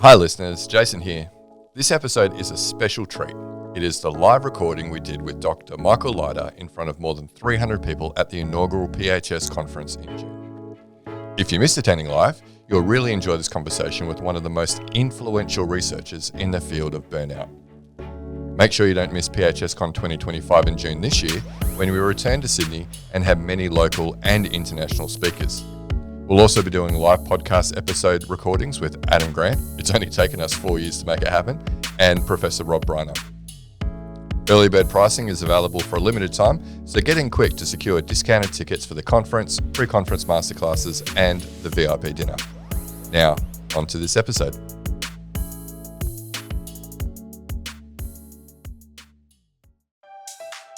Hi listeners, Jason here. This episode is a special treat. It is the live recording we did with Dr. Michael Leiter in front of more than 300 people at the inaugural PHS conference in June. If you missed attending live, you'll really enjoy this conversation with one of the most influential researchers in the field of burnout. Make sure you don't miss PHSCON 2025 in June this year when we return to Sydney and have many local and international speakers. We'll also be doing live podcast episode recordings with Adam Grant. It's only taken us 4 years to make it happen, and Professor Rob Briner. Early bird pricing is available for a limited time, so get in quick to secure discounted tickets for the conference, pre-conference masterclasses, and the VIP dinner. Now, on to this episode.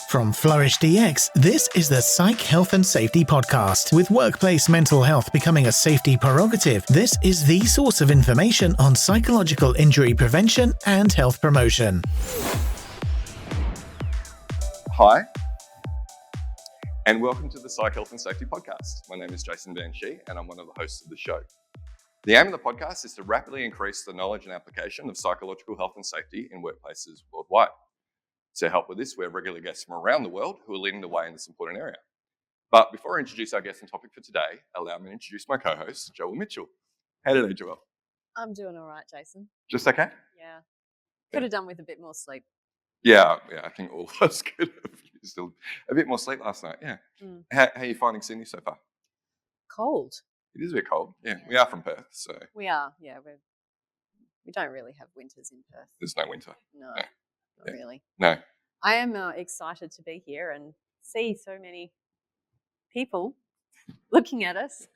From Flourish DX, this is the Psych Health and Safety podcast. With workplace mental health becoming a safety prerogative, this is the source of information on psychological injury prevention and health promotion. Hi, and welcome to the Psych Health and Safety podcast. My name is Jason Schie, and I'm one of the hosts of the show. The aim of the podcast is to rapidly increase the knowledge and application of psychological health and safety in workplaces worldwide. To help with this, we have regular guests from around the world who are leading the way in this important area. But before I introduce our guest and topic for today, allow me to introduce my co-host, Joelle Mitchell. How did it, Joelle? I'm doing all right, Jason. Just okay? Yeah. Could have done with a bit more sleep. Yeah, I think all of us could have used a bit more sleep last night, yeah. How are you finding Sydney so far? Cold. It is a bit cold, yeah. We are from Perth, so. We are, yeah. We don't really have winters in Perth. There's no winter. No, not really. No. I am excited to be here and see so many people looking at us.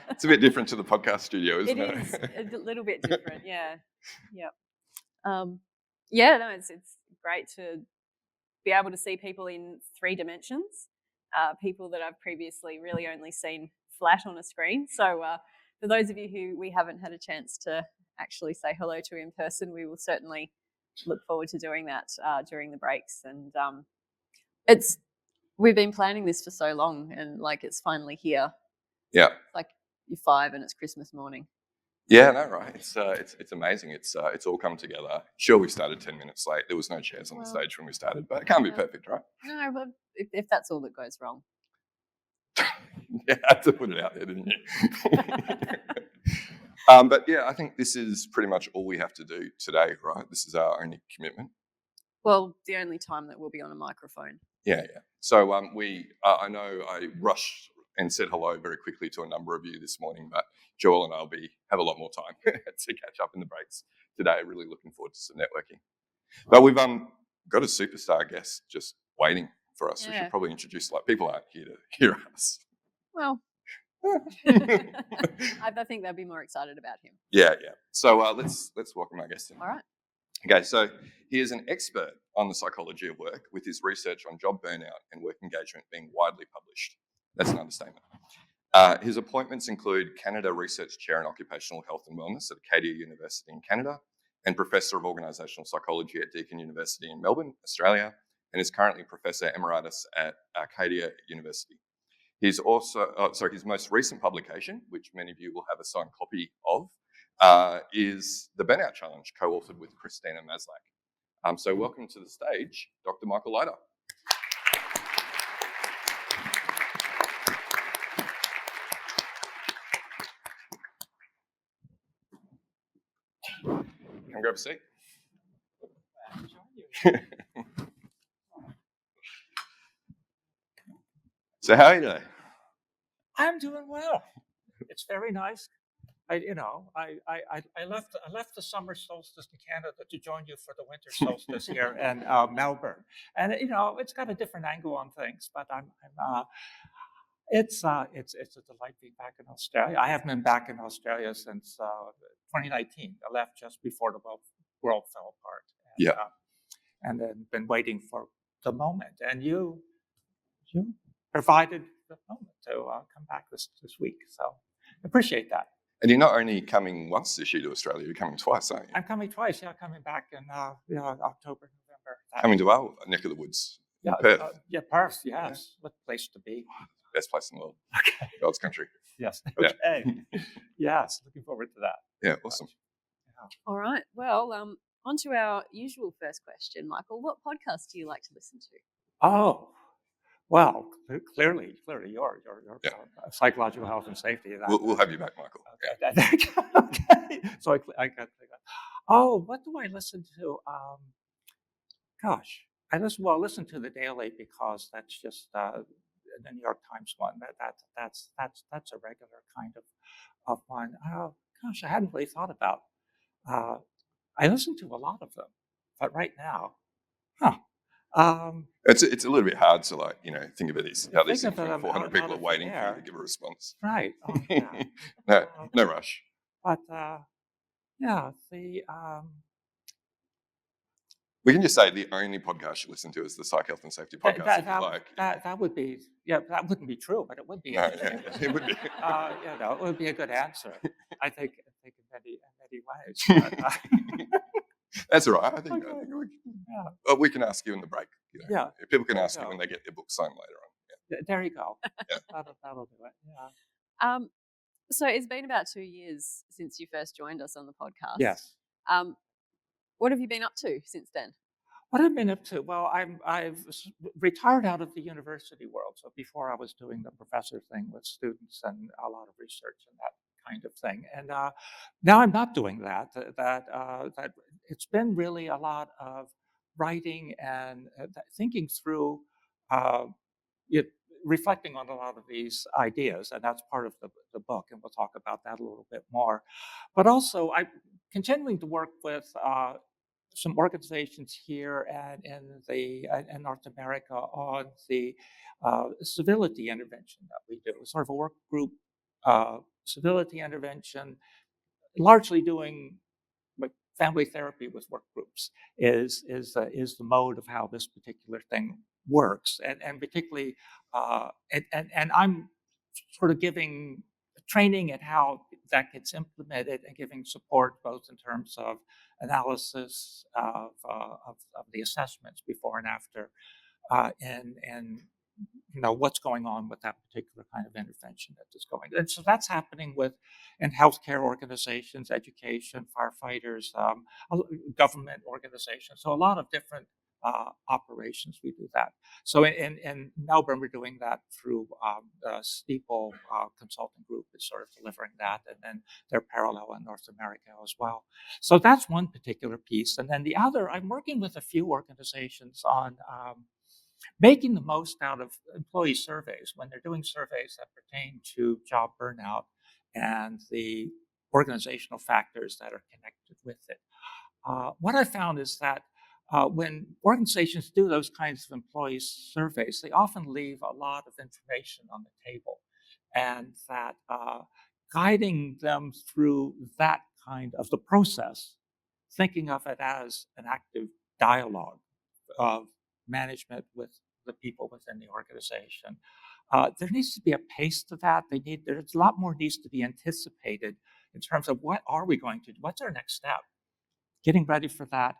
It's a bit different to the podcast studio, isn't it? It is a little bit different, yeah. Yep. It's great to be able to see people in 3 dimensions, people that I've previously really only seen flat on a screen. So for those of you who we haven't had a chance to actually say hello to in person, we will certainly look forward to doing that during the breaks. And we've been planning this for so long, and it's finally here. Yeah. It's like you're 5 and it's Christmas morning. Yeah, no, right. It's amazing. It's all come together. Sure, we started 10 minutes late. There was no chairs on the stage when we started, but it can't be perfect, right? No, but if that's all that goes wrong. Yeah, I had to put it out there, didn't you? But yeah, I think this is pretty much all we have to do today, right? This is our only commitment. Well, the only time that we'll be on a microphone. Yeah. So I know I rushed and said hello very quickly to a number of you this morning, but Joelle and I'll have a lot more time to catch up in the breaks today. Really looking forward to some networking. But we've got a superstar guest just waiting for us. Yeah. We should probably introduce, people aren't here to hear us. Well, I think they'll be more excited about him. Yeah. So let's welcome our guest in. All right. Okay, so he is an expert on the psychology of work, with his research on job burnout and work engagement being widely published. That's an understatement. His appointments include Canada Research Chair in Occupational Health and Wellness at Acadia University in Canada, and Professor of Organisational Psychology at Deakin University in Melbourne, Australia, and is currently Professor Emeritus at Acadia University. He's also, his most recent publication, which many of you will have a signed copy of, is The Burnout Challenge, co-authored with Christina Maslach. So welcome to the stage, Dr. Michael Leiter. Come grab a seat. So how are you today? I'm doing well. It's very nice. I left the summer solstice in Canada to join you for the winter solstice here in Melbourne, and it's got a different angle on things. But it's a delight being back in Australia. I haven't been back in Australia since 2019. I left just before the world fell apart. And then been waiting for the moment, and you provided the moment to come back this week. So appreciate that. And you're not only coming once this year to Australia, you're coming twice, aren't you? I'm coming twice, coming back in October, November. Coming to our neck of the woods, Perth. Perth, yes. Yeah. What place to be. Best place in the world. Okay. God's country. Yes, okay. Yes, looking forward to that. Yeah, awesome. All right. Well, on to our usual first question, Michael. What podcast do you like to listen to? Oh, well, clearly, your psychological health and safety. We'll have you back, Michael. Okay. So I got. Oh, what do I listen to? Gosh, I listen to the Daily because that's just the New York Times one. That's a regular kind of one. Oh gosh, I hadn't really thought about. I listen to a lot of them, but right now, It's a little bit hard to think about this. How these things, when 400 out people are of waiting the for you air. to give a response. Right. Oh, yeah. No rush. But We can just say the only podcast you listen to is the Psych Health and Safety podcast. If you like, that would be that wouldn't be true, but it would be. No, it would be. It would be a good answer. I think in many ways. But, that's all right. I think we can ask you in the break. Yeah. People can ask you when they get their book signed later on. Yeah. There you go. Yeah. That'll do it. Yeah. So it's been about 2 years since you first joined us on the podcast. Yes. What have you been up to since then? What I've been up to? Well, I've retired out of the university world. So before I was doing the professor thing with students and a lot of research and that kind of thing. And now I'm not doing that. That it's been really a lot of writing and thinking through, reflecting on a lot of these ideas, and that's part of the book. And we'll talk about that a little bit more. But also, I'm continuing to work with some organizations here and in North America on the civility intervention that we do. It's sort of a work group civility intervention, largely doing family therapy with work groups is the mode of how this particular thing works, and particularly and I'm sort of giving training at how that gets implemented and giving support both in terms of analysis of the assessments before and after, and what's going on with that particular kind of intervention that is going. And so that's happening in healthcare organizations, education, firefighters, government organizations. So a lot of different operations we do that. So in Melbourne, we're doing that through the Steeple Consulting Group is sort of delivering that, and then they're parallel in North America as well. So that's one particular piece. And then the other, I'm working with a few organizations on making the most out of employee surveys when they're doing surveys that pertain to job burnout and the organizational factors that are connected with it. What I found is that when organizations do those kinds of employee surveys, they often leave a lot of information on the table, and that guiding them through that kind of the process, thinking of it as an active dialogue of management with the people within the organization. There needs to be a pace to that. There's a lot more needs to be anticipated in terms of what are we going to do? What's our next step? Getting ready for that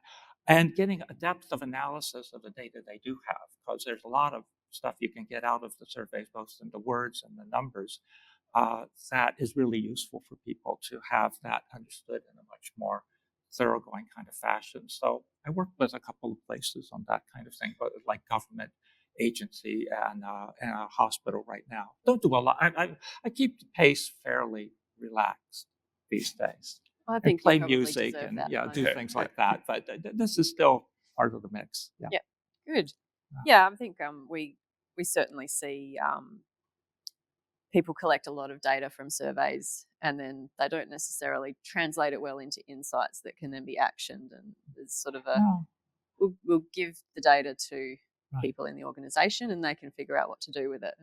and getting a depth of analysis of the data they do have, because there's a lot of stuff you can get out of the surveys, both in the words and the numbers, that is really useful for people to have that understood in a much more thoroughgoing kind of fashion. So I work with a couple of places on that kind of thing, but like government agency and a hospital right now. Don't do a lot. I keep the pace fairly relaxed these days. Well, I think play music and do things like that. But this is still part of the mix. Yeah. Good. Yeah, I think we certainly see people collect a lot of data from surveys, and then they don't necessarily translate it well into insights that can then be actioned. And there's sort of we'll give the data to people in the organization, and they can figure out what to do with it.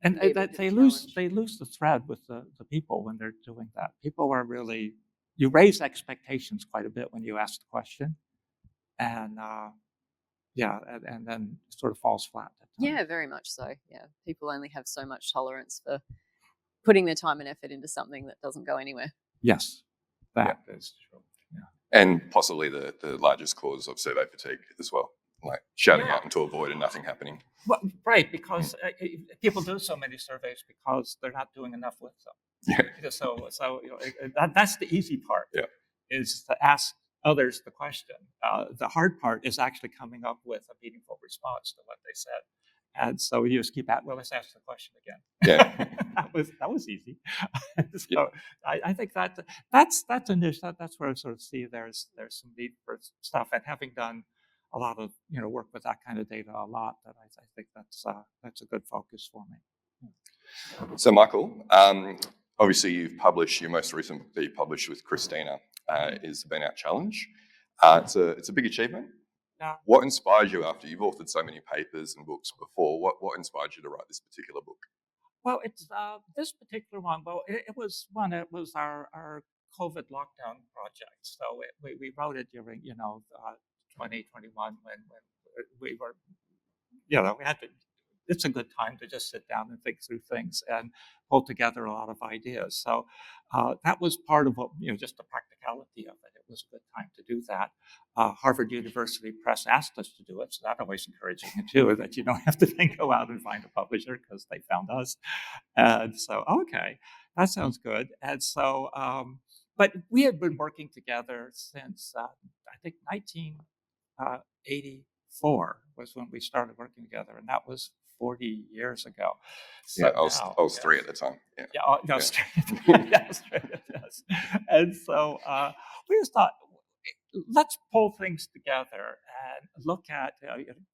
And they lose the thread with the people when they're doing that. People are really, you raise expectations quite a bit when you ask the question, and and then it sort of falls flat. Yeah, very much so. Yeah, people only have so much tolerance for putting their time and effort into something that doesn't go anywhere. Yes, that is true. Yeah, and possibly the largest cause of survey fatigue as well, like shouting out into a void and nothing happening. Well, right, because people do so many surveys because they're not doing enough with them. Yeah. So that's the easy part. Yeah. is to ask others the question. The hard part is actually coming up with a meaningful response to what they said. And so you just keep at, well, let's ask the question again. Yeah. that was easy. So I think that's an issue. That's where I sort of see there's some need for stuff. And having done a lot of work with that kind of data a lot, that I think that's a good focus for me. So Michael, obviously you've published your most recent book that you published with Christina is the Burnout Challenge. It's a big achievement. Yeah. What inspired you after you've authored so many papers and books before? What inspired you to write this particular book? Well, it's this particular one. Well, it was our COVID lockdown project. So we wrote it during 2021 when we were we had to. It's a good time to just sit down and think through things and pull together a lot of ideas. So that was part of what, just the practicality of it. It was a good time to do that. Harvard University Press asked us to do it, so that always encouraging too, that you don't have to then go out and find a publisher because they found us. And so, okay, that sounds good. And so, but we had been working together since, I think, 1984 was when we started working together, and that was 40 years ago. So yeah, I was 3 at the time. Yeah, Australia, yes. And so we just thought, let's pull things together and look at,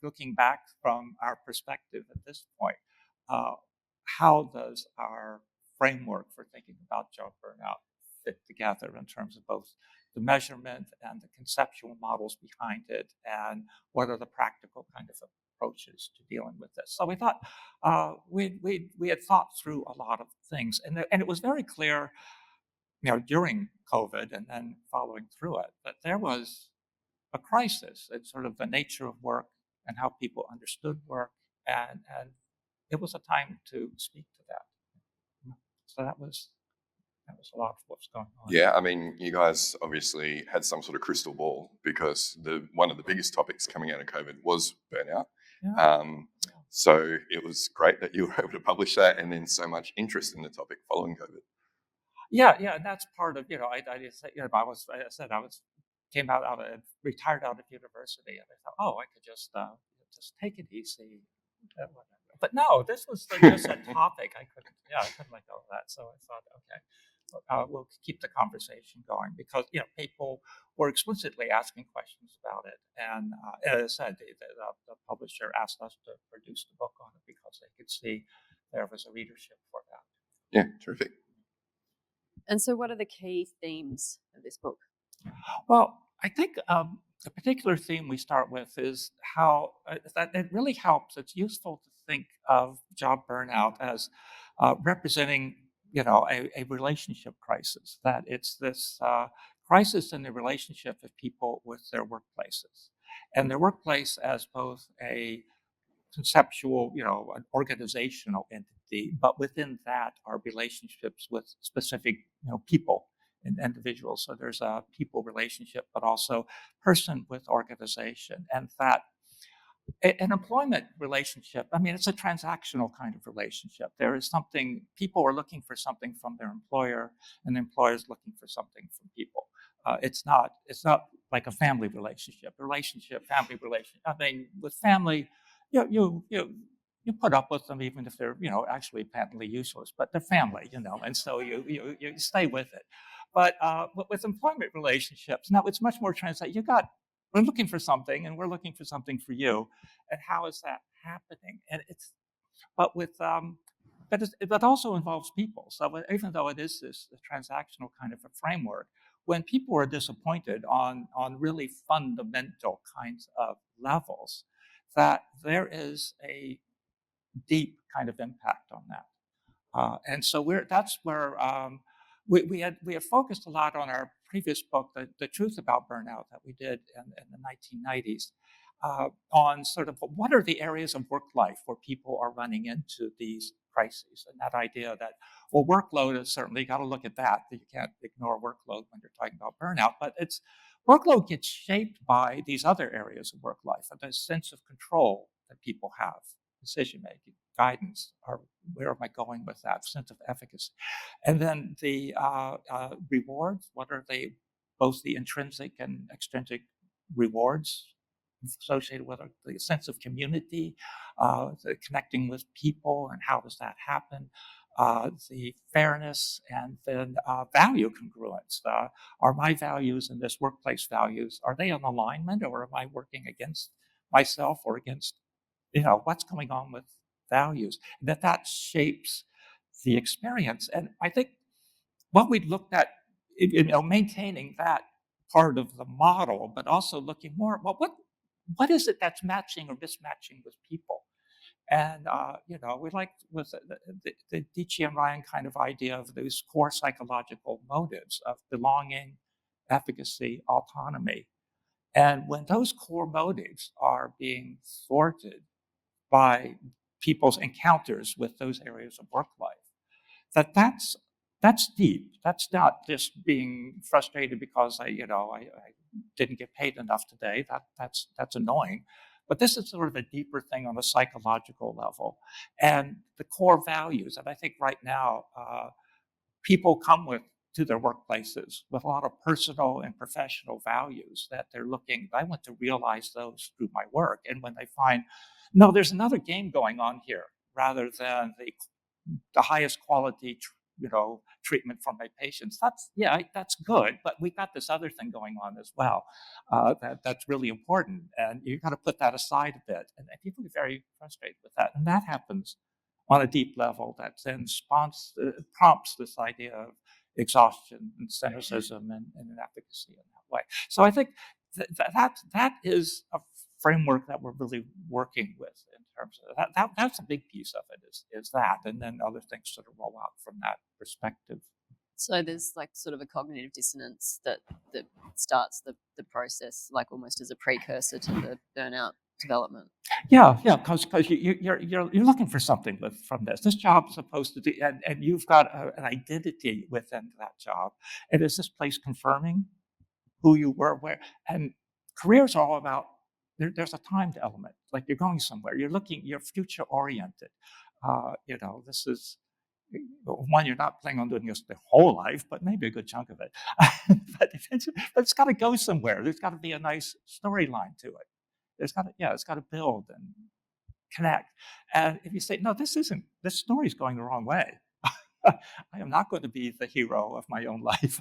looking back from our perspective at this point, how does our framework for thinking about job burnout fit together in terms of both the measurement and the conceptual models behind it, and what are the practical kind of approaches to dealing with this. So we thought we had thought through a lot of things, and it was very clear, during COVID and then following through it, that there was a crisis. It's sort of the nature of work and how people understood work, and it was a time to speak to that. So that was a lot of what's going on. Yeah, I mean, you guys obviously had some sort of crystal ball, because one of the biggest topics coming out of COVID was burnout. Yeah. So it was great that you were able to publish that, and then so much interest in the topic following COVID. Yeah, and that's part of, came out of it, retired out of university, and I thought, I could just take it easy, whatever. But no, this was just a topic I couldn't let go of that. So I thought, okay, we'll keep the conversation going, because people were explicitly asking questions about it, and as I said, the publisher asked us to produce the book on it because they could see there was a readership for that. Yeah, terrific. And so, what are the key themes of this book? Well, I think the particular theme we start with is how that it really helps. It's useful to think of job burnout as representing, a relationship crisis. That it's this crisis in the relationship of people with their workplaces, and their workplace as both a conceptual, an organizational entity, but within that are relationships with specific, people and individuals. So there's a people relationship, but also person with organization, and that an employment relationship, I mean, it's a transactional kind of relationship. There is something, people are looking for something from their employer, and the employer is looking for something from people. It's not like a family relationship, family relationship. I mean, with family, you put up with them even if they're, actually patently useless, but they're family, and so you stay with it. But with employment relationships, now it's much more we're looking for something, and we're looking for something for you, and how is that happening? And but also involves people. So even though it is this transactional kind of a framework, when people are disappointed on really fundamental kinds of levels, that there is a deep kind of impact on that. And so that's where we had focused a lot on our previous book, The Truth About Burnout, that we did in the 1990s, on sort of what are the areas of work life where people are running into these crises, and that idea that, well, workload is certainly, got to look at that you can't ignore workload when you're talking about burnout, but workload gets shaped by these other areas of work life, and the sense of control that people have, decision making, guidance, or where am I going with that sense of efficacy, and then the rewards. What are they both the intrinsic and extrinsic rewards associated with the sense of community, the connecting with people, and how does that happen? The fairness, and then value congruence. Are my values and this workplace values, are they in alignment, or am I working against myself or against, what's going on with values? That shapes the experience. And I think what we looked at, maintaining that part of the model, but also looking more, well, what is it that's matching or mismatching with people? And, we like with the Dici and Ryan kind of idea of those core psychological motives of belonging, efficacy, autonomy. And when those core motives are being thwarted by people's encounters with those areas of work life, that's deep. That's not just being frustrated because I didn't get paid enough today. That's annoying. But this is sort of a deeper thing on a psychological level. And the core values, and I think right now, people come to their workplaces with a lot of personal and professional values that I want to realize those through my work. And when they find, no, there's another game going on here, rather than the highest quality treatment for my patients. That's good, but we've got this other thing going on as well. That's really important, and you've got to put that aside a bit. And people get very frustrated with that, and that happens on a deep level. That then prompts this idea of exhaustion and cynicism and inefficacy in that way. So I think that is a framework that we're really working with in terms of that. That's a big piece of it, is that, and then other things sort of roll out from that perspective. So there's like sort of a cognitive dissonance that starts the process, like almost as a precursor to the burnout development. Yeah, because you're looking for something from this. This job is supposed to do, and you've got an identity within that job. And is this place confirming who you were, where? And careers are all about, there's a timed element, like you're going somewhere, you're future oriented. This is one, you're not planning on doing this the whole life, but maybe a good chunk of it. but it's got to go somewhere. There's got to be a nice storyline to it. It's got to build and connect. And if you say, no, this story's going the wrong way. I am not going to be the hero of my own life.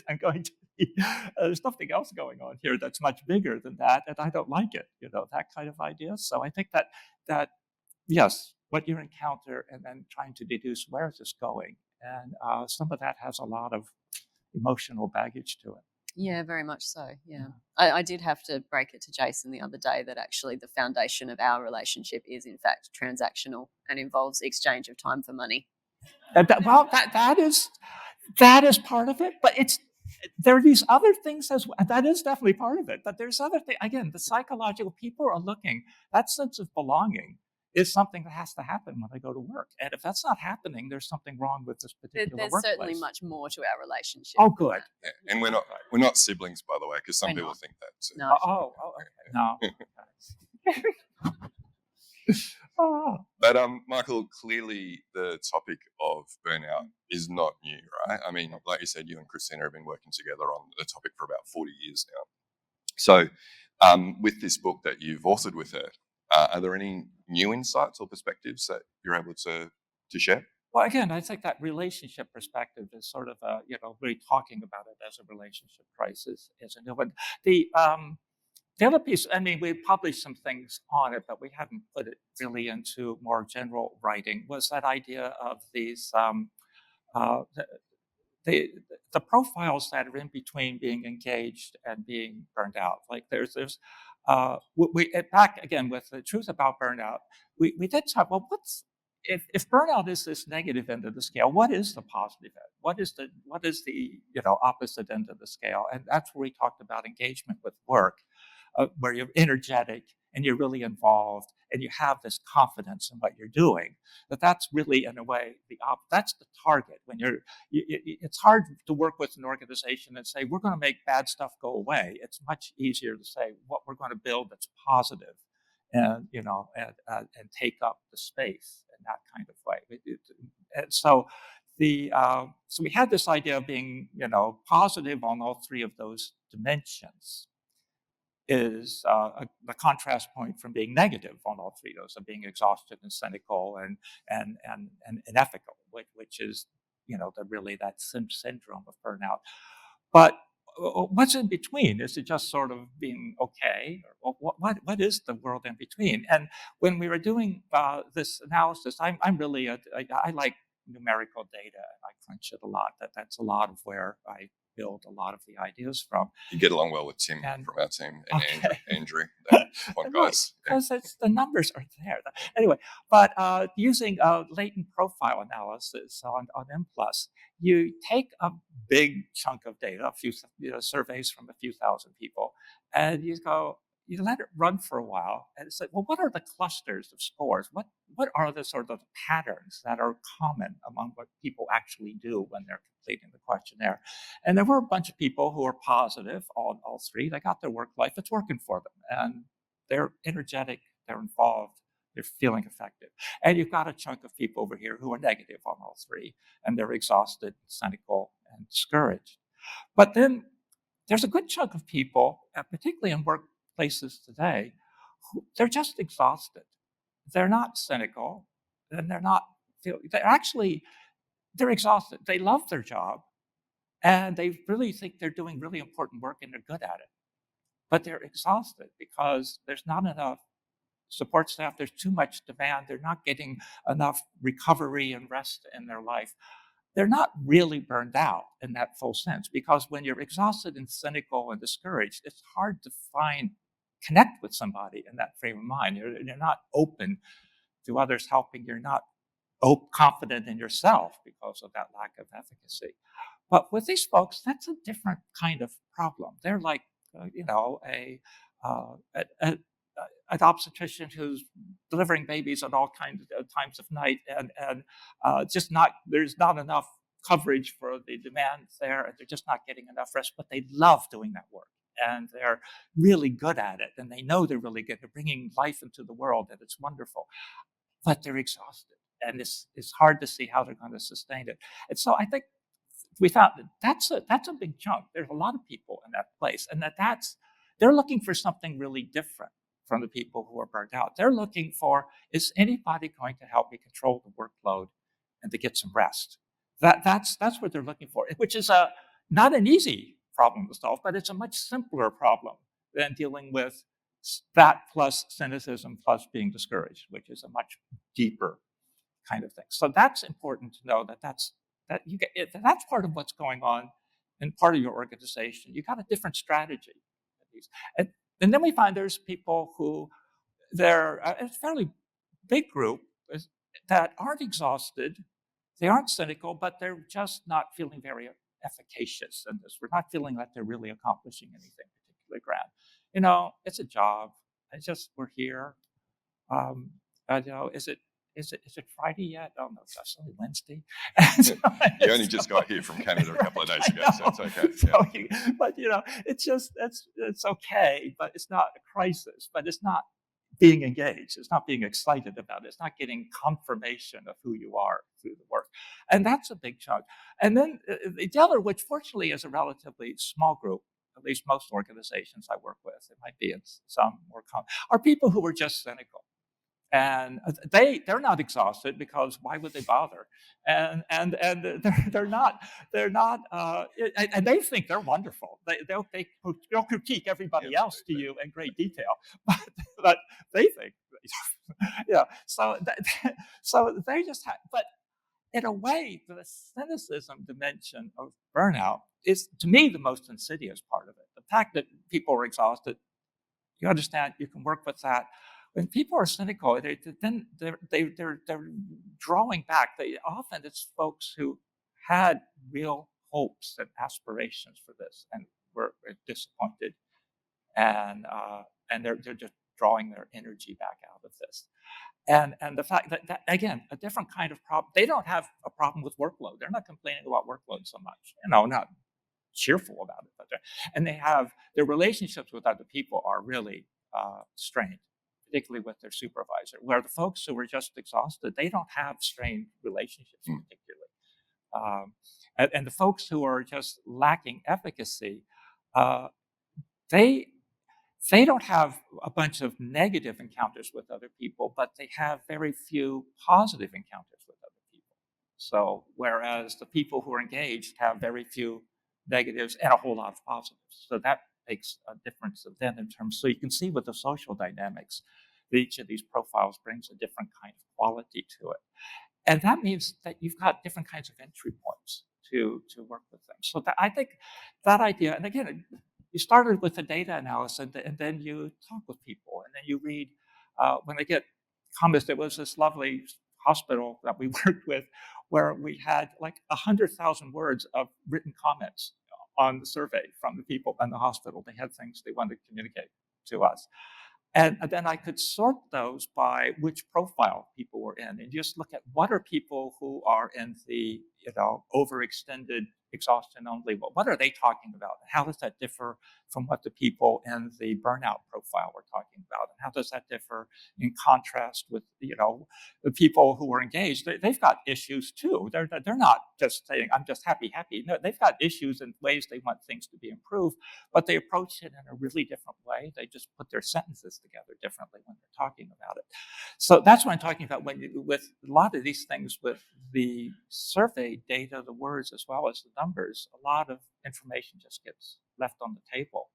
I'm going to be, there's something else going on here that's much bigger than that, and I don't like it, that kind of idea. So I think that yes, what you encounter and then trying to deduce where is this going. And some of that has a lot of emotional baggage to it. Yeah, very much so. Yeah. I did have to break it to Jason the other day that actually the foundation of our relationship is in fact transactional and involves exchange of time for money. That is part of it, but there are these other things as well. That is definitely part of it, but there's other things. Again, the psychological, people are looking, that sense of belonging is something that has to happen when I go to work. And if that's not happening, there's something wrong with this particular There's workplace. Certainly much more to our relationship. Oh, good. Yeah. And we're not siblings, by the way, because some people think that. So. No. Okay. No. But Michael, clearly the topic of burnout is not new, right? I mean, like you said, you and Christina have been working together on the topic for about 40 years now. So with this book that you've authored with her, are there any new insights or perspectives that you're able to share? Well, again, I think that relationship perspective is sort of really talking about it as a relationship crisis is a new one. The other piece, I mean, we published some things on it, but we haven't put it really into more general writing, was that idea of these, the profiles that are in between being engaged and being burned out. Like back again with the truth about burnout, we did talk, well, if burnout is this negative end of the scale, what is the positive end? What is the opposite end of the scale? And that's where we talked about engagement with work. Where you're energetic and you're really involved and you have this confidence in what you're doing, that's really, in a way, that's the target. When it's hard to work with an organization and say, we're going to make bad stuff go away. It's much easier to say what we're going to build that's positive and, and take up the space in that kind of way. And so So we had this idea of being, positive on all three of those dimensions is the contrast point from being negative on all three of those, of being exhausted and cynical and unethical, which is, really that syndrome of burnout. But what's in between? Is it just sort of being okay? Or what is the world in between? And when we were doing this analysis, I'm really, I like numerical data. I crunch it a lot. That's a lot of where I build a lot of the ideas from. You get along well with Tim from our team and okay. Andrew. One guys. Because the numbers are there. Anyway, but using latent profile analysis on M+, you take a big chunk of data, a few surveys from a few thousand people, and you let it run for a while and say, well, what are the clusters of scores? What are the sort of patterns that are common among what people actually do when they're completing the questionnaire? And there were a bunch of people who were positive on all three. They got their work life, it's working for them. And they're energetic, they're involved, they're feeling effective. And you've got a chunk of people over here who are negative on all three, and they're exhausted, cynical, and discouraged. But then there's a good chunk of people, particularly in workplaces today, they're just exhausted. They're not cynical, and they're exhausted. They love their job, and they really think they're doing really important work, and they're good at it. But they're exhausted because there's not enough support staff. There's too much demand. They're not getting enough recovery and rest in their life. They're not really burned out in that full sense, because when you're exhausted and cynical and discouraged, it's hard to connect with somebody in that frame of mind. You're not open to others helping. You're not confident in yourself because of that lack of efficacy. But with these folks, that's a different kind of problem. They're like, an obstetrician who's delivering babies at all kinds of times of night, and there's not enough coverage for the demands there, and they're just not getting enough rest. But they love doing that work, and they're really good at it, and they know they're really good. They're bringing life into the world, and it's wonderful. But they're exhausted, and it's hard to see how they're going to sustain it. And so I think we found that's a big chunk. There's a lot of people in that place, and they're looking for something really different from the people who are burnt out. They're looking for, is anybody going to help me control the workload and to get some rest? That's what they're looking for, which is not an easy problem to solve, but it's a much simpler problem than dealing with that plus cynicism plus being discouraged, which is a much deeper kind of thing. So that's important to know that's part of what's going on in part of your organization. You got a different strategy. And then we find there's people who they're a fairly big group that aren't exhausted, they aren't cynical, but they're just not feeling very efficacious in this. We're not feeling like they're really accomplishing anything particularly grand. It's a job. We're here. Is it Friday yet? Oh no, it's only Wednesday. You only just got here from Canada a couple of days ago, so it's okay. But it's okay, but it's not a crisis. But it's not being engaged. It's not being excited about it. It's not getting confirmation of who you are through the work, and that's a big chunk. And then the other, which fortunately is a relatively small group, at least most organizations I work with, it might be in some more common, are people who are just cynical. And they're not exhausted, because why would they bother? And they're not and they think they're wonderful. They'll critique everybody else to you in great detail, but they think, So they just have. But in a way, the cynicism dimension of burnout is, to me, the most insidious part of it. The fact that people are exhausted, you understand, you can work with that. When people are cynical, they're drawing back. Often it's folks who had real hopes and aspirations for this and were disappointed, and they're just drawing their energy back out of this. And the fact that again, a different kind of problem. They don't have a problem with workload. They're not complaining about workload so much. Not cheerful about it, and they have their relationships with other people are really strained, particularly with their supervisor, where the folks who are just exhausted, they don't have strained relationships particularly. And the folks who are just lacking efficacy, they don't have a bunch of negative encounters with other people, but they have very few positive encounters with other people. So whereas the people who are engaged have very few negatives and a whole lot of positives. So that makes a difference then in terms, so you can see with the social dynamics, each of these profiles brings a different kind of quality to it. And that means that you've got different kinds of entry points to work with them. So I think that idea, and again, you started with the data analysis, and then you talk with people, and then you read. When I get comments, there was this lovely hospital that we worked with where we had like 100,000 words of written comments on the survey from the people in the hospital. They had things they wanted to communicate to us. And then I could sort those by which profile people were in, and just look at what are people who are in the overextended exhaustion only. What are they talking about? How does that differ from what the people in the burnout profile were talking about? And how does that differ in contrast with the people who are engaged? They've got issues too. They're not just saying I'm just happy. No, they've got issues and ways they want things to be improved, but they approach it in a really different way. They just put their sentences together differently when they're talking about it. So that's what I'm talking about with a lot of these things, with the survey data, the words as well as the numbers. A lot of information just gets left on the table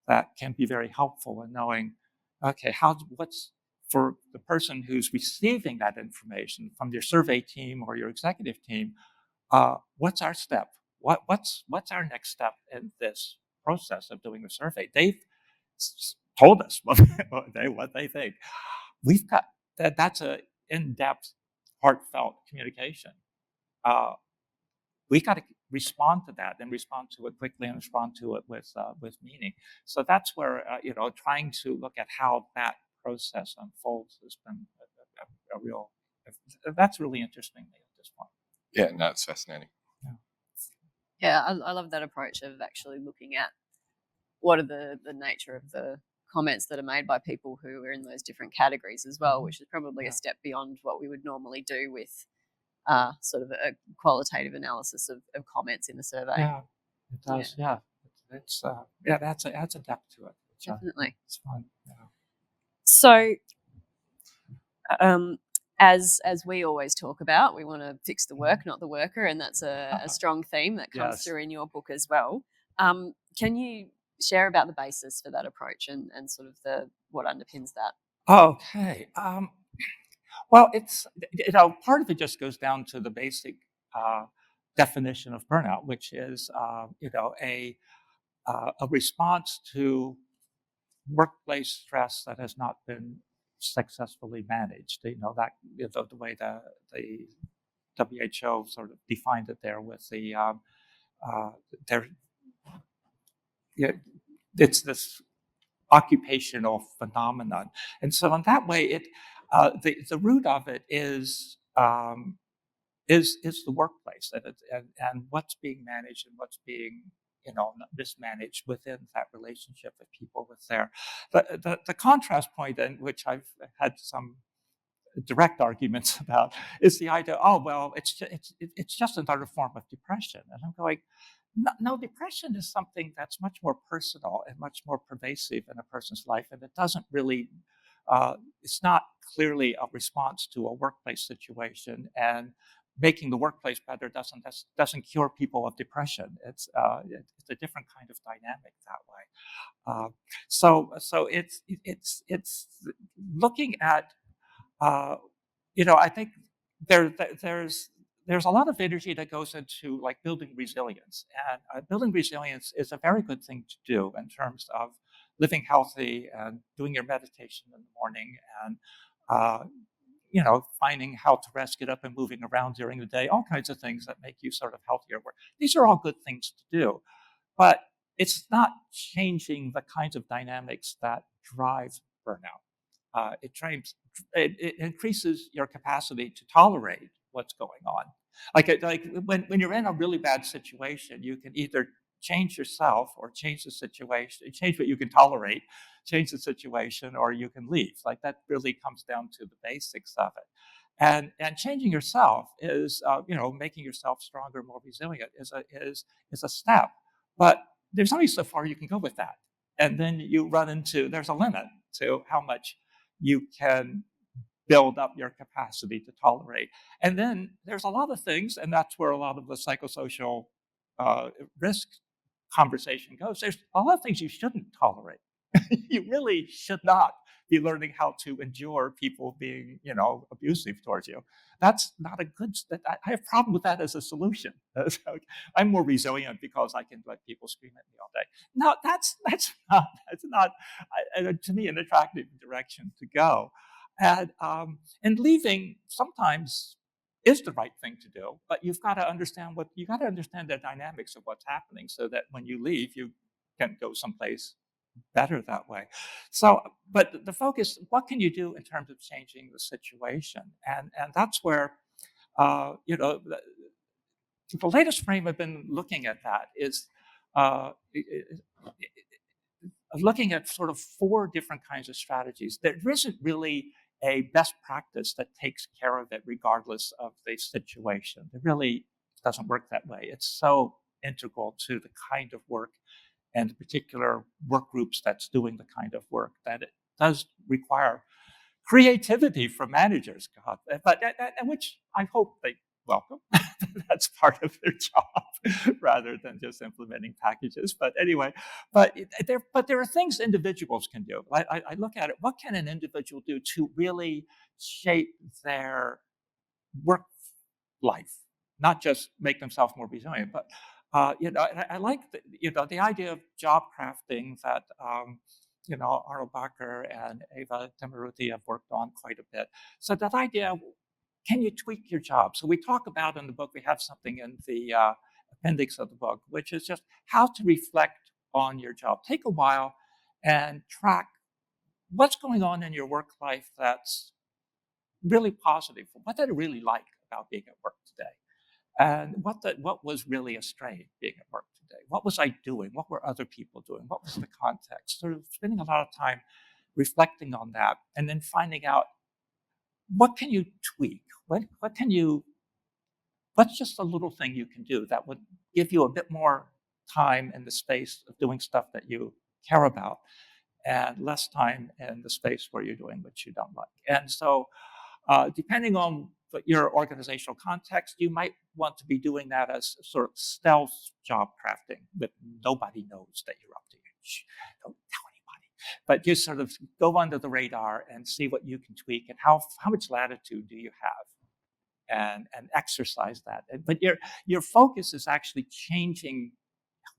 that can be very helpful in knowing, okay, what's for the person who's receiving that information from your survey team or your executive team, what's our step? What's our next step in this process of doing the survey? They've told us what they think. We've got that's a in-depth, heartfelt communication. We got to respond to that and respond to it quickly and respond to it with meaning. So that's where trying to look at how that process unfolds has been a real. That's really interesting to me at this point. Yeah, no, it's fascinating. Yeah, I love that approach of actually looking at what are the nature of the comments that are made by people who are in those different categories as well, which is probably a step beyond what we would normally do with sort of a qualitative analysis of comments in a survey. Yeah, it does. Yeah, it's adds a depth to it. Definitely, it's fun. Yeah. So, as we always talk about, we want to fix the work, not the worker, and that's a strong theme that comes through in your book as well. Can you share about the basis for that approach and sort of what underpins that? Okay. Well, it's part of it just goes down to the basic definition of burnout, which is a response to workplace stress that has not been successfully managed. That the way the WHO sort of defined it there with the it's this occupational phenomenon, and so in that way, the root of it is the workplace and what's being managed and what's being mismanaged within that relationship with people with their the contrast point, in which I've had some direct arguments about, is the idea, oh well, it's just another form of depression, and I'm going, no, depression is something that's much more personal and much more pervasive in a person's life, and it doesn't really it's not clearly a response to a workplace situation, and making the workplace better doesn't cure people of depression. It's a different kind of dynamic that way. So it's looking at I think there's a lot of energy that goes into like building resilience, and building resilience is a very good thing to do in terms of living healthy and doing your meditation in the morning, and finding how to rest, get up and moving around during the day, all kinds of things that make you sort of healthier. These are all good things to do, but it's not changing the kinds of dynamics that drive burnout. It increases your capacity to tolerate what's going on. Like when you're in a really bad situation, you can either change yourself or change the situation, change what you can tolerate, change the situation, or you can leave. Like that really comes down to the basics of it. And changing yourself is, making yourself stronger, more resilient is a step. But there's only so far you can go with that. And then you run into, there's a limit to how much you can build up your capacity to tolerate. And then there's a lot of things, and that's where a lot of the psychosocial risk conversation goes. There's a lot of things you shouldn't tolerate. You really should not be learning how to endure people being, abusive towards you. That's not a good. I have a problem with that as a solution. I'm more resilient because I can let people scream at me all day. No, that's not to me an attractive direction to go. And leaving sometimes is the right thing to do, but you've got to understand the dynamics of what's happening so that when you leave, you can go someplace better that way. So, but the focus, what can you do in terms of changing the situation? And that's where, the latest frame I've been looking at that is looking at sort of 4 different kinds of strategies. There isn't really a best practice that takes care of it regardless of the situation. It really doesn't work that way. It's so integral to the kind of work and the particular work groups that's doing the kind of work that it does require creativity from managers, but which I hope they welcome. That's part of their job rather than just implementing packages. But anyway, but there are things individuals can do. I look at it. What can an individual do to really shape their work life, not just make themselves more resilient, but I like the idea of job crafting that Arnold Bacher and Eva Demiruti have worked on quite a bit. So that idea, can you tweak your job? So we talk about in the book, we have something in the appendix of the book, which is just how to reflect on your job. Take a while and track what's going on in your work life that's really positive. What did I really like about being at work today? And what was really a strain being at work today? What was I doing? What were other people doing? What was the context? Sort of spending a lot of time reflecting on that, and then finding out what can you tweak? What's just a little thing you can do that would give you a bit more time and the space of doing stuff that you care about, and less time in the space where you're doing what you don't like. And so, depending on your organizational context, you might want to be doing that as sort of stealth job crafting that nobody knows that you're up to. Don't tell anybody. But you sort of go under the radar and see what you can tweak and how much latitude do you have, and exercise that. But your focus is actually changing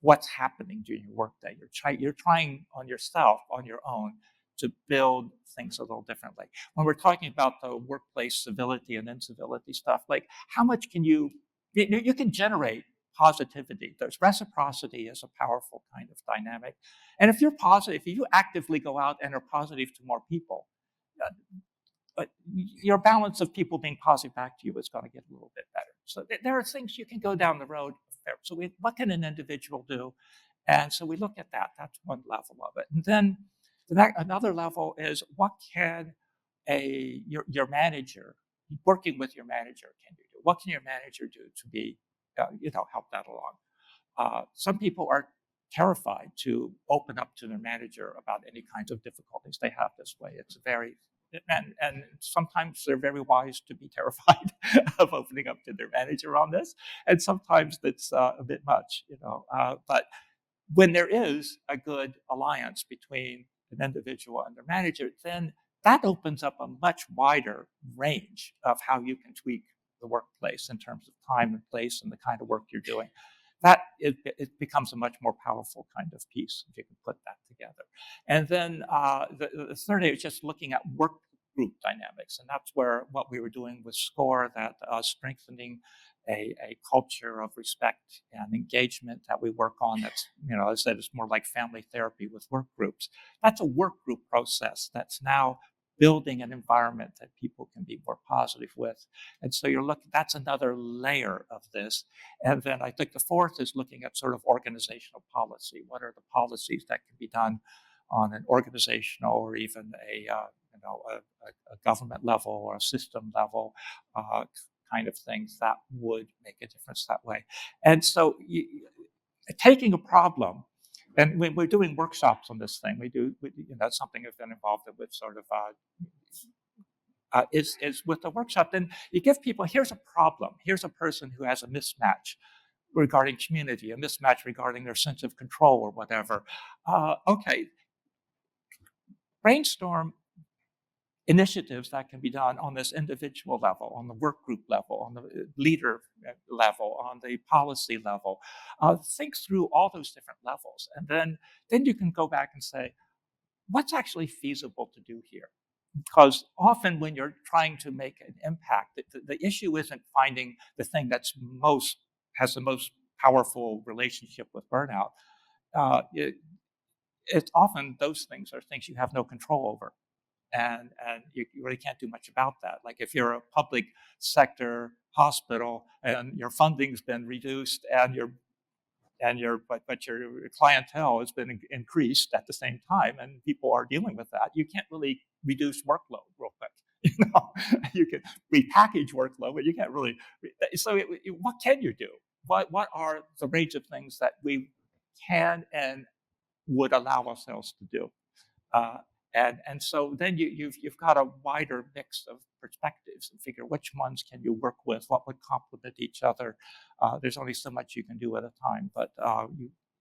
what's happening during your workday. You're trying on yourself, on your own, to build things a little differently. When we're talking about the workplace civility and incivility stuff, like how much can you can generate positivity. There's reciprocity is a powerful kind of dynamic. And if you're positive, if you actively go out and are positive to more people, your balance of people being positive back to you is going to get a little bit better. So there are things you can go down the road. So what can an individual do? And so we look at that. That's one level of it. And then another level is what can your manager, working with your manager, can you do? What can your manager do to be, help that along? Some people are terrified to open up to their manager about any kinds of difficulties they have this way. It's and sometimes they're very wise to be terrified of opening up to their manager on this. And sometimes it's a bit much, but when there is a good alliance between an individual and their manager, then that opens up a much wider range of how you can tweak the workplace in terms of time and place and the kind of work you're doing. That it becomes a much more powerful kind of piece if you can put that together. And then the third area is just looking at work group dynamics, and that's where what we were doing with SCORE, that strengthening a culture of respect and engagement that we work on. That's, as I said, it's more like family therapy with work groups. That's a work group process that's now building an environment that people can be more positive with. And so that's another layer of this. And then I think the fourth is looking at sort of organizational policy. What are the policies that can be done on an organizational or even a a government level or a system level kind of things that would make a difference that way. And so taking a problem, and when we're doing workshops on this thing, that's something I've been involved with sort of is with the workshop. Then you give people, here's a problem. Here's a person who has a mismatch regarding community, a mismatch regarding their sense of control or whatever. Okay, brainstorm initiatives that can be done on this individual level, on the work group level, on the leader level, on the policy level. Think through all those different levels. And then you can go back and say, what's actually feasible to do here? Because often when you're trying to make an impact, the issue isn't finding the thing that's has the most powerful relationship with burnout. It's often those things are things you have no control over. And you really can't do much about that. Like if you're a public sector hospital and your funding's been reduced and your clientele has been increased at the same time, and people are dealing with that, you can't really reduce workload real quick. You can repackage workload, but you can't really. So what can you do? What are the range of things that we can and would allow ourselves to do? And so then you've got a wider mix of perspectives and figure which ones can you work with, what would complement each other. There's only so much you can do at a time, but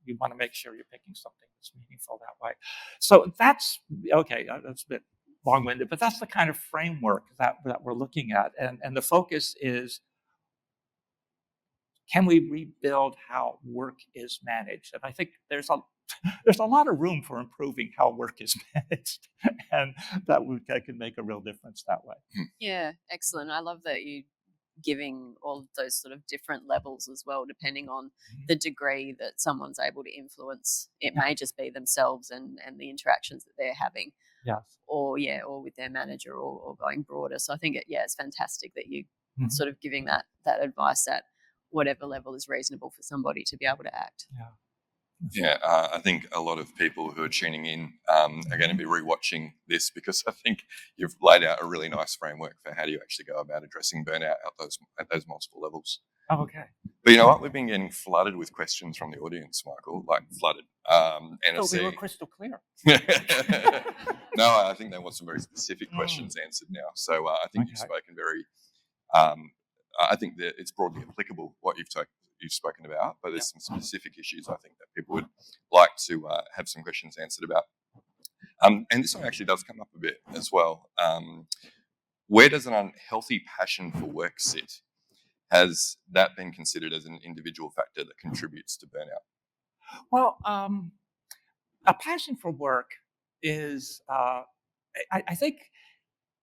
you want to make sure you're picking something that's meaningful that way. So that's okay. That's a bit long-winded, but that's the kind of framework that we're looking at, and the focus is, can we rebuild how work is managed? And I think there's a lot of room for improving how work is managed, and that can make a real difference that way. Yeah, excellent. I love that you giving all of those sort of different levels as well, depending on the degree that someone's able to influence. It may just be themselves and the interactions that they're having. Yes. Or with their manager or going broader. So I think it's fantastic that you sort of giving that advice at whatever level is reasonable for somebody to be able to act. Yeah, I think a lot of people who are tuning in are going to be rewatching this, because I think you've laid out a really nice framework for how do you actually go about addressing burnout at those multiple levels. Oh, okay. But you know what? We've been getting flooded with questions from the audience, Michael, like flooded. So we were crystal clear. No, I think they want some very specific questions answered now. So I think you've spoken very, I think that it's broadly applicable what you've spoken about, but there's some specific issues I think that people would like to have some questions answered about. And this one actually does come up a bit as well. Where does an unhealthy passion for work sit? Has that been considered as an individual factor that contributes to burnout? Well, a passion for work is, I think,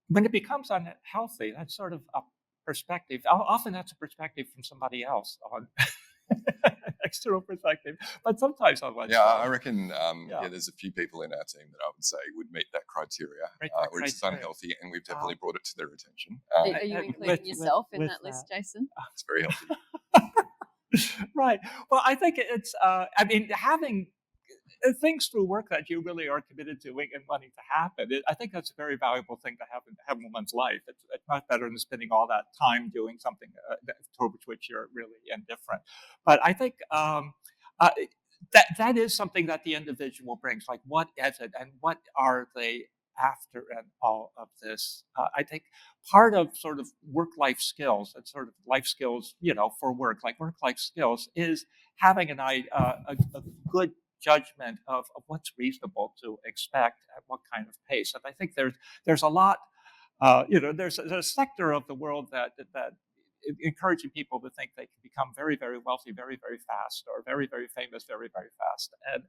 when it becomes unhealthy, that's sort of a perspective. Often that's a perspective from somebody else on external perspective, but sometimes on oneself. Yeah, I reckon there's a few people in our team that I would say would meet that criteria, where it's unhealthy, and we've definitely brought it to their attention. Are you including yourself in that list, Jason? It's very healthy. Right. Well, I think it's, having things through work that you really are committed to and wanting to happen, I think that's a very valuable thing to have in one's life. It's much better than spending all that time doing something towards which you're really indifferent. But I think that is something that the individual brings. Like, what is it, and what are they after and all of this? I think part of sort of work-life skills and sort of life skills, for work, like work-life skills, is having a good judgment of what's reasonable to expect at what kind of pace. And I think there's a lot, there's a sector of the world that encouraging people to think they can become very, very wealthy very, very fast, or very, very famous very, very fast. And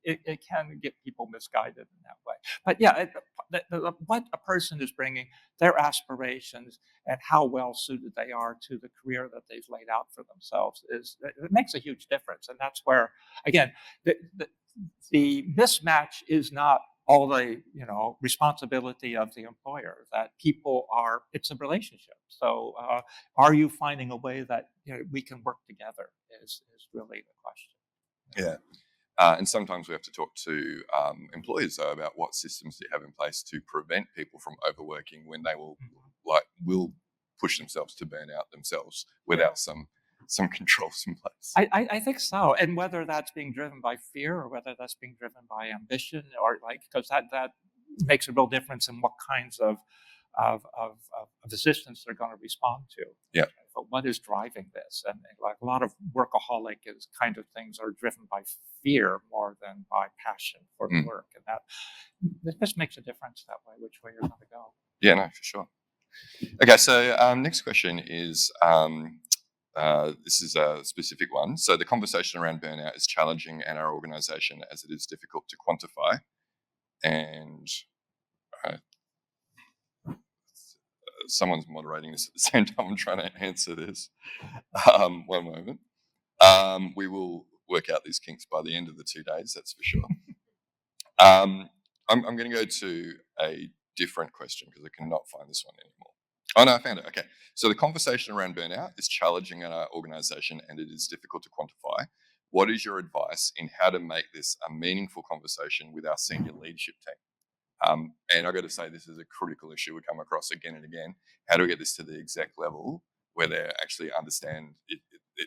it can get people misguided in that way. But what a person is bringing, their aspirations, and how well suited they are to the career that they've laid out for themselves, it makes a huge difference. And that's where, again, the mismatch is not all the responsibility of the employer. That it's a relationship. So are you finding a way that we can work together is really the question. Yeah. And sometimes we have to talk to employers though about what systems do you have in place to prevent people from overworking when they will push themselves to burn out themselves without some controls in place. I think so, and whether that's being driven by fear or whether that's being driven by ambition, or because that makes a real difference in what kinds of assistance they're going to respond to. Yeah. But what is driving this? And like a lot of workaholic is kind of things are driven by fear more than by passion for the work, and that just makes a difference that way, which way you're going to go. Yeah, no, for sure. Okay, so next question is. This is a specific one. So the conversation around burnout is challenging in our organization as it is difficult to quantify. And someone's moderating this at the same time I'm trying to answer this. One moment. We will work out these kinks by the end of the 2 days, that's for sure. I'm going to go to a different question because I cannot find this one anymore. Oh, no, I found it. Okay. So the conversation around burnout is challenging in our organization and it is difficult to quantify. What is your advice in how to make this a meaningful conversation with our senior leadership team? And I've got to say, this is a critical issue we come across again and again. How do we get this to the exec level where they actually understand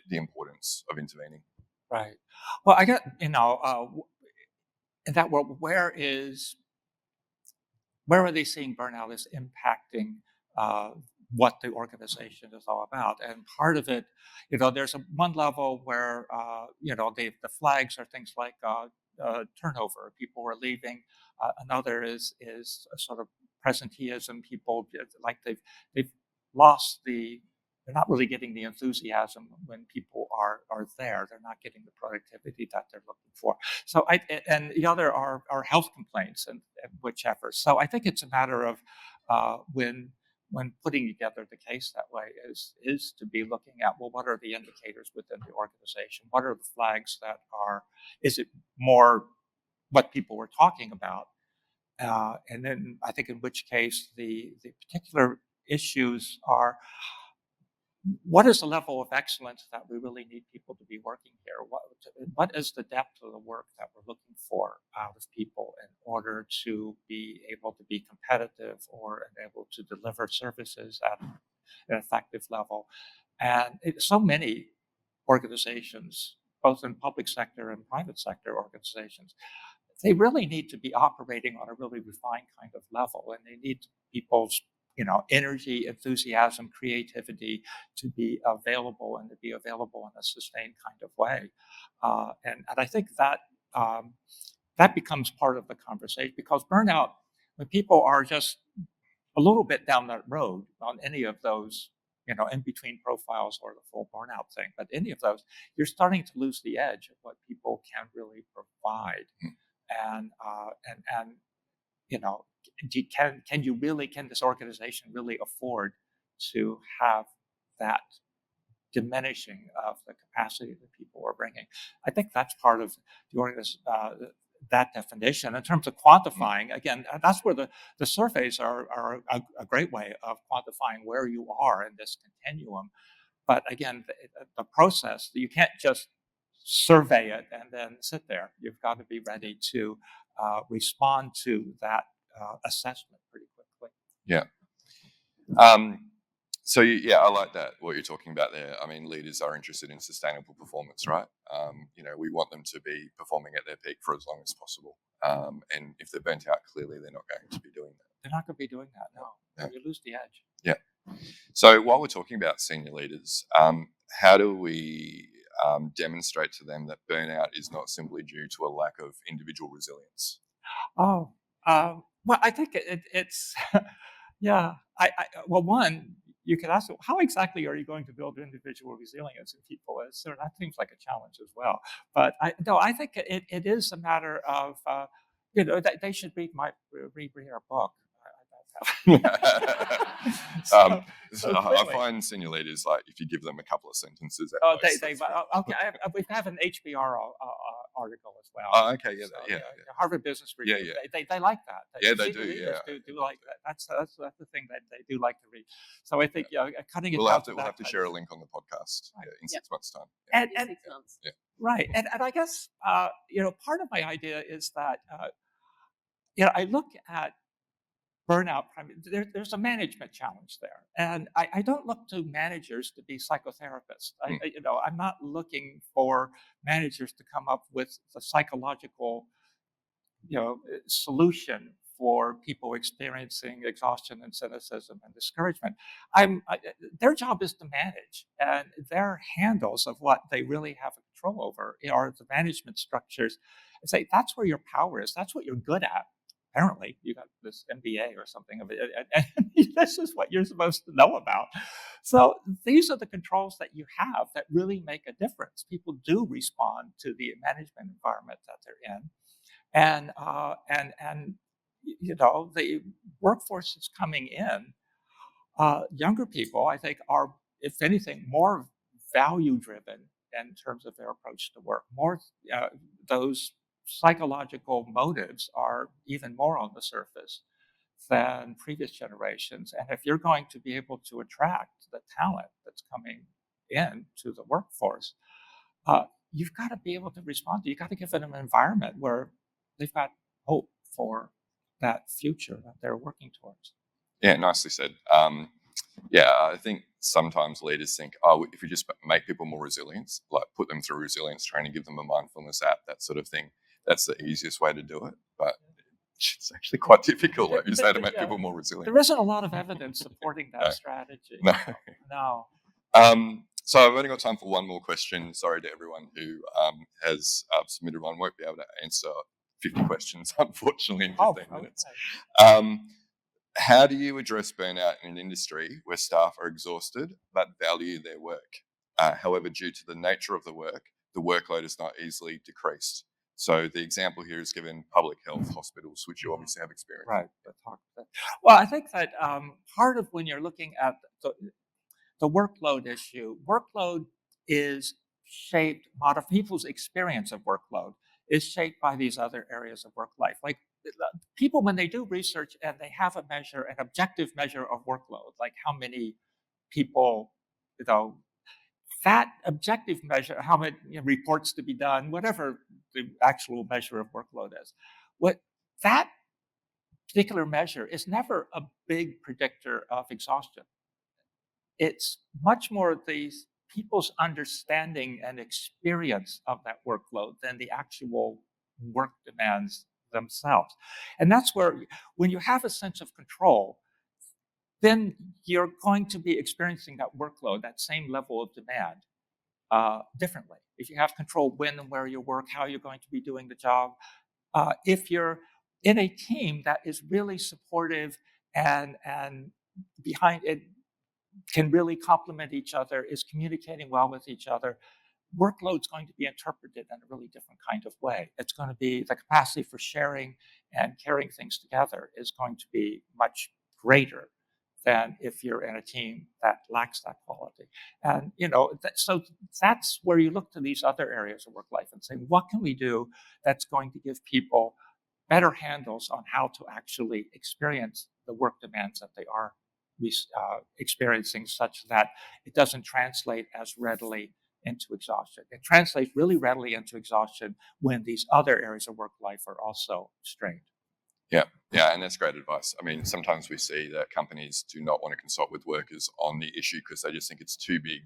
the importance of intervening? Right. Well, I got, in that world, where are they seeing burnout as impacting what the organization is all about? And part of it, there's one level where, the flags are things like turnover, people are leaving. Another is a sort of presenteeism. People like they've lost they're not really getting the enthusiasm when people are there. They're not getting the productivity that they're looking for. So and the other are health complaints and whichever. So I think it's a matter of when putting together the case that way is to be looking at, well, what are the indicators within the organization? What are the flags that is it more what people were talking about? And then I think in which case the particular issues are, what is the level of excellence that we really need people to be working here? What is the depth of the work that we're looking for out of people in order to be able to be competitive or able to deliver services at an effective level? And so many organizations, both in public sector and private sector organizations, they really need to be operating on a really refined kind of level, and they need people's energy, enthusiasm, creativity to be available and to be available in a sustained kind of way. And I think that that becomes part of the conversation, because burnout, when people are just a little bit down that road on any of those, in between profiles or the full burnout thing, but any of those, you're starting to lose the edge of what people can really provide. And can this organization really afford to have that diminishing of the capacity that people are bringing? I think that's part of that definition. In terms of quantifying, again, that's where the surveys are a great way of quantifying where you are in this continuum. But again, the process, you can't just survey it and then sit there. You've got to be ready to respond to that assessment pretty quickly. Yeah. So I like that, what you're talking about there. I mean, leaders are interested in sustainable performance, right? We want them to be performing at their peak for as long as possible. And if they're burnt out, clearly they're not going to be doing that. They're not going to be doing that, no. Yeah. You lose the edge. Yeah. So while we're talking about senior leaders, how do we demonstrate to them that burnout is not simply due to a lack of individual resilience? Well, I think it's, yeah. One, you could ask, how exactly are you going to build individual resilience in people? So that seems like a challenge as well. But I think it is a matter of, they should read our book. So I find senior leaders, like, if you give them a couple of sentences. Okay. We have an HBR article as well. Oh, okay, yeah, so, Harvard Business Review. Yeah. They like that. They do. Do like that. That's the thing that they do like to read. So I think cutting it we'll down have to share a link on the podcast in 6 months' time. And 6 months. Yeah. Right, and I guess part of my idea is that I look at burnout. There's a management challenge there, and I don't look to managers to be psychotherapists. I'm not looking for managers to come up with the psychological solution for people experiencing exhaustion and cynicism and discouragement. Their job is to manage, and their handles of what they really have control over are the management structures. And say that's where your power is. That's what you're good at. Apparently, you got this MBA or something of it, and this is what you're supposed to know about. So these are the controls that you have that really make a difference. People do respond to the management environment that they're in. And the workforce is coming in. Younger people, I think, are, if anything, more value driven in terms of their approach to work. More those psychological motives are even more on the surface than previous generations. And if you're going to be able to attract the talent that's coming into the workforce, you've got to be able to respond. You've got to give them an environment where they've got hope for that future that they're working towards. Yeah, nicely said. I think sometimes leaders think, if we just make people more resilient, like put them through resilience training, give them a mindfulness app, that sort of thing, that's the easiest way to do it. But it's actually quite difficult, like you say, to make people more resilient. There isn't a lot of evidence supporting that strategy. No. So I've only got time for one more question. Sorry to everyone who has submitted one. Won't be able to answer 50 questions, unfortunately, in 15 minutes. How do you address burnout in an industry where staff are exhausted but value their work? However, due to the nature of the work, the workload is not easily decreased. So the example here is given public health hospitals, which you obviously have experience. Right. Well, I think that part of when you're looking at the workload issue, workload is shaped, people's experience of workload is shaped by these other areas of work life. Like people, when they do research and they have an objective measure of workload, like how many people, that objective measure, how many reports to be done, whatever the actual measure of workload is, what that particular measure is never a big predictor of exhaustion. It's much more these people's understanding and experience of that workload than the actual work demands themselves. And that's where, when you have a sense of control, then you're going to be experiencing that workload, that same level of demand, differently. If you have control when and where you work, how you're going to be doing the job. If you're in a team that is really supportive and behind it, can really complement each other, is communicating well with each other, workload's going to be interpreted in a really different kind of way. It's going to be the capacity for sharing and carrying things together is going to be much greater than if you're in a team that lacks that quality. And, so that's where you look to these other areas of work life and say, what can we do that's going to give people better handles on how to actually experience the work demands that they are experiencing, such that it doesn't translate as readily into exhaustion. It translates really readily into exhaustion when these other areas of work life are also strained. Yeah, and that's great advice. I mean, sometimes we see that companies do not want to consult with workers on the issue because they just think it's too big.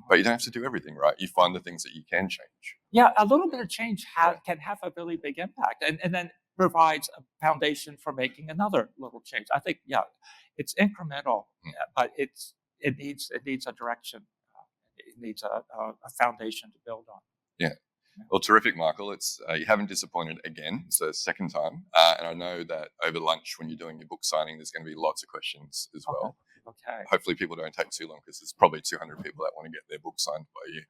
But you don't have to do everything, right? You find the things that you can change. Yeah, a little bit of change can have a really big impact, and then provides a foundation for making another little change. I think, it's incremental, but it needs a direction. It needs a foundation to build on. Yeah. Well, terrific, Michael. It's you haven't disappointed again. It's the second time. And I know that over lunch, when you're doing your book signing, there's going to be lots of questions as well. Okay. Hopefully people don't take too long, because there's probably 200 people that want to get their book signed by you.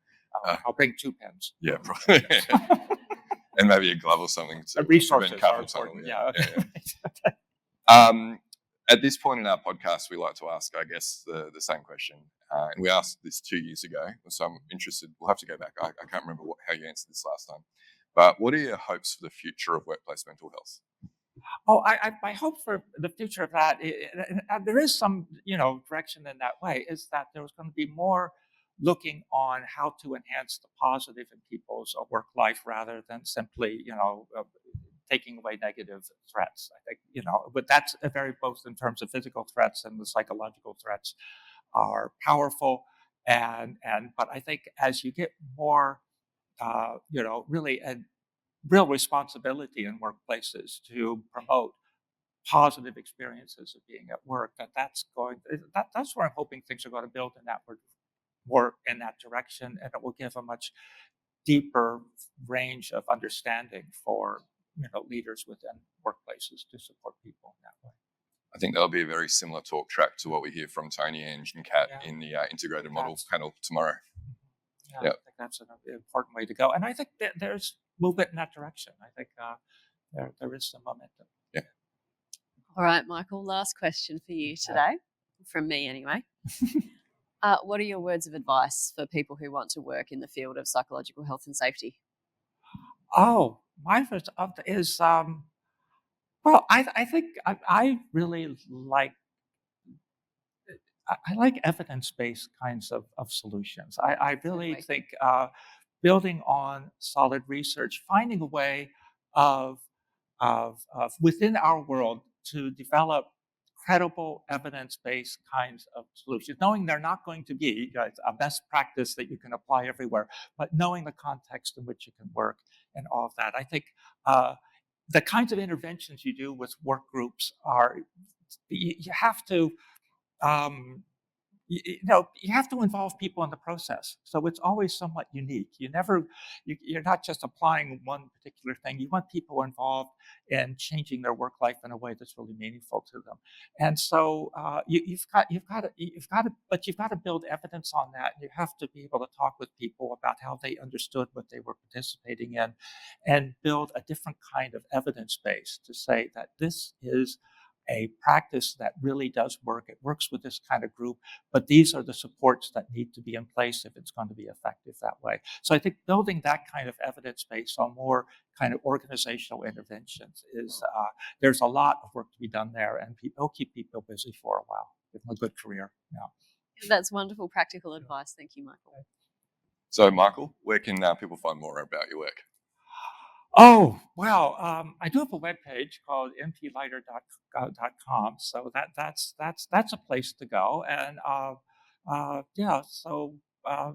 I'll bring 2 pens. Yeah, probably. And maybe a glove or something. Resources are important. Yeah. At this point in our podcast, we like to ask, I guess, the same question. And we asked this 2 years ago, so I'm interested. We'll have to go back. I can't remember how you answered this last time. But what are your hopes for the future of workplace mental health? Oh, I hope for the future of that, there is some, direction in that way, is that there's going to be more looking on how to enhance the positive in people's work life rather than simply, taking away negative threats. I think, but that's both in terms of physical threats and the psychological threats are powerful. But I think as you get more, really a real responsibility in workplaces to promote positive experiences of being at work, that's where I'm hoping things are going to build in that more in that direction, and it will give a much deeper range of understanding for leaders within workplaces to support people in that way. I think that'll be a very similar talk track to what we hear from Tony, Ange, and Kat in the integrated model panel tomorrow. I think that's an important way to go, and I think that there's movement in that direction. I think there is some momentum. Yeah. All right, Michael, last question for you today, from me anyway. What are your words of advice for people who want to work in the field of psychological health and safety? Oh, my first is, I think I really like, I like evidence-based kinds of solutions. I really think building on solid research, finding a way of within our world to develop credible evidence-based kinds of solutions, knowing they're not going to be a best practice that you can apply everywhere, but knowing the context in which it can work and all of that. I think the kinds of interventions you do with work groups are, you have to, you have to involve people in the process. So it's always somewhat unique. You're not just applying one particular thing. You want people involved in changing their work life in a way that's really meaningful to them. And so you've got to build evidence on that. You have to be able to talk with people about how they understood what they were participating in, and build a different kind of evidence base to say that this is a practice that really does work. It works with this kind of group, but these are the supports that need to be in place if it's going to be effective that way. So I think building that kind of evidence base on more kind of organizational interventions is, there's a lot of work to be done there, and it'll keep people busy for a while, give them a good career. Yeah. That's wonderful practical advice. Thank you, Michael. So, Michael, where can people find more about your work? Oh, well, I do have a webpage called mpleiter.com, so that's a place to go. And so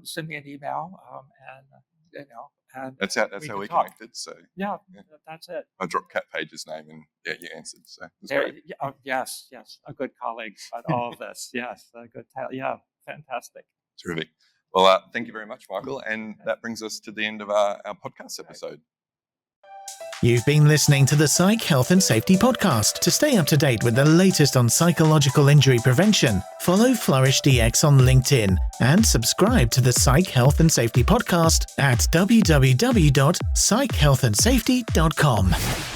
send me an email, and that's how we connected. So that's it. I dropped Kat Page's name, and you answered. So yes, a good colleague on all of this. Yes, a good fantastic. Terrific. Well, thank you very much, Michael, and that brings us to the end of our podcast episode. You've been listening to the Psych Health and Safety podcast. To stay up to date with the latest on psychological injury prevention, follow Flourish DX on LinkedIn and subscribe to the Psych Health and Safety podcast at www.psychealthandsafety.com.